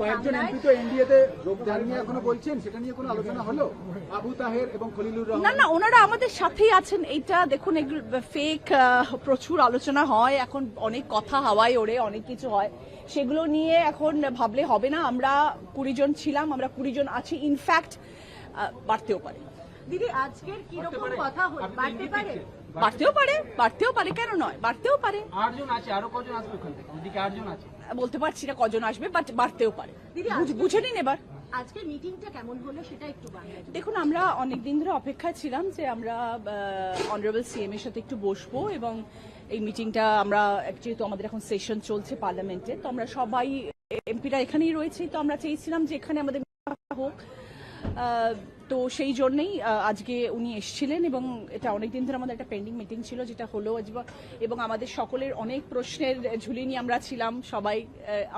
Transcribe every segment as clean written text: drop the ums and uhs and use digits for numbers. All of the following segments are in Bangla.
কয়েকজন এমপি তো এনডিএতে যোগদান নিয়ে এখনো বলছেন, সেটা নিয়ে কোনো আলোচনা হলো? আবু তাহের এবং খলিলুর রহমান। না, ওনারা আমাদের সাথেই আছেন। এইটা দেখুন, এগুলো ফেক, প্রচুর আলোচনা হয় এখন, অনেক কথা হাওয়ায় ওড়ে, অনেক কিছু হয়, সেগুলো নিয়ে এখন ভাবলে হবে না। আমরা 20 জন ছিলাম, আমরা 20 জন আছি, ইনফ্যাক্ট বাড়তেও পারে। দিদি, আজকের কি রকম কথা হলো? বাড়তেও পারে, কেন নয়, বাড়তেও পারে। 8 জন আছে, আরো কজন আসবে ওখান থেকে? ওদিকে 8 জন আছে, বলতে পারছি না কজন আসবে, বাট বাড়তেও পারে। বুঝে নিন এবার। আজকে মিটিংটা কেমন হলো সেটা একটু বাংলায়। দেখুন, আমরা অনেকদিন ধরে অপেক্ষায় ছিলাম যে আমরা অনারেবল সিএম এর সাথে একটু বসবো, এবং এই মিটিংটা আমরা, যেহেতু আমাদের এখন সেশন চলছে পার্লামেন্টে, তো আমরা সবাই এমপিরা এখানেই রয়েছে, তো আমরা চেয়েছিলাম যে এখানে আমাদের হোক। তো সেই জন্যই আজকে উনি এসেছিলেন, এবং এটা অনেকদিন ধরে আমাদের একটা পেন্ডিং মিটিং ছিল, যেটা হলো, এবং আমাদের সকলের অনেক প্রশ্নের ঝুলি নিয়ে আমরা ছিলাম সবাই।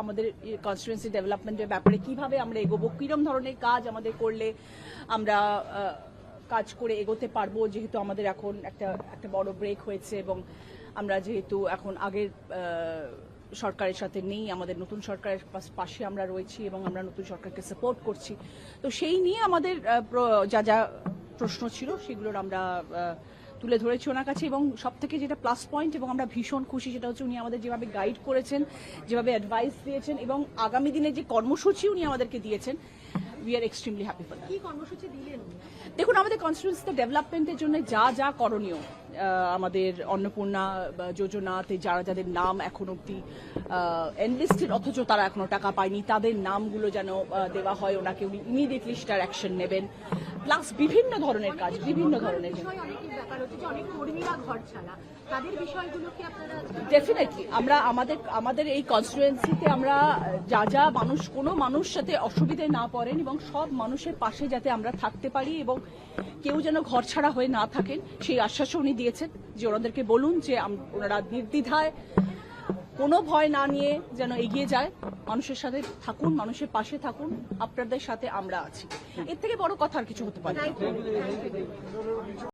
আমাদের কনস্টিটুয়েন্সি ডেভেলপমেন্টের ব্যাপারে কিভাবে আমরা এগোবো, কিরম ধরনের কাজ আমাদের করলে আমরা কাজ করে এগোতে পারবো, যেহেতু আমাদের এখন একটা বড় ব্রেক হয়েছে, এবং আমরা যেহেতু এখন আগের সরকারের সাথে নেই, আমাদের নতুন সরকারের পাশে আমরা রয়েছি, এবং আমরা নতুন সরকারকে সাপোর্ট করছি। তো সেই নিয়ে আমাদের যা প্রশ্ন ছিল সেগুলোর আমরা তুলে ধরেছি ওনার কাছে, এবং সব থেকে যেটা প্লাস পয়েন্ট, এবং আমরা ভীষণ খুশি, সেটা হচ্ছে উনি আমাদের যেভাবে গাইড করেছেন, যেভাবে অ্যাডভাইস দিয়েছেন, এবং আগামী দিনে যে কর্মসূচি উনি আমাদেরকে দিয়েছেন, we are extremely happy for that. কি কর্মসূচি দিলেন? দেখুন, আমাদের কনস্টিটুয়েন্সিতে ডেভেলপমেন্টের জন্য যা করণীয়, আমাদের অন্নপূর্ণা যোজনাতে যাদের নাম এখন অব্দি এনলিস্টেড, অথচ তারা এখনো টাকা পায়নি, তাদের নামগুলো যেন দেওয়া হয় ওনাকে, উনি ইমিডিয়েটলি সেটার অ্যাকশন নেবেন। প্লাস বিভিন্ন ধরনের কাজ, বিভিন্ন ধরনের ডেফিনেটলি আমরা আমাদের এই কনস্টিটুয়েন্সিতে আমরা যা মানুষ, কোনো মানুষ যাতে অসুবিধে না পড়েন, এবং সব মানুষের পাশে যাতে আমরা থাকতে পারি, এবং কেউ যেন ঘর ছাড়া হয়ে না থাকেন, সেই আশ্বাসও উনি দিয়েছেন যে ওনাদেরকে বলুন যে ওনারা নির্দ্বিধায়, কোনো ভয় না নিয়ে যেন এগিয়ে যায়, মানুষের সাথে থাকুন, মানুষের পাশে থাকুন, আপনাদের সাথে আমরা আছি। এর থেকে বড় কথা আর কিছু হতে পারে না।